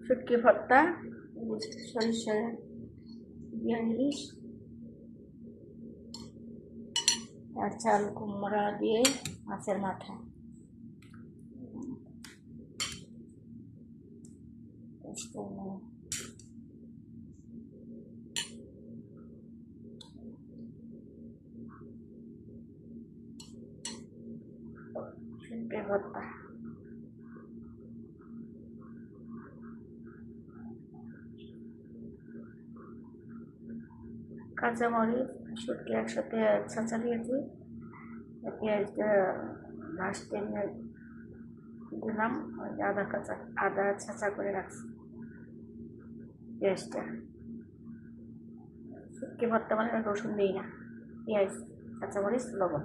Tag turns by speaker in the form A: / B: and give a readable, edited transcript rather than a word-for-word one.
A: শুটকি ভর্তা, সরিষার দিয়া ইলিশ আর চাল কুমড়া দিয়ে মাছের মাথা। শুটকি ভর্তা, কাঁচামরিচ, শুটকি একসাথে ছাঁচা দিয়েছি, পেঁয়াজটা লাস্টে দিলাম, আদা ছাঁচা করে রাখছি পেঁয়াজটা। শুটকি ভর্তা মানে রসুন দিই না, পেঁয়াজ, কাঁচামরিচ, লবণ।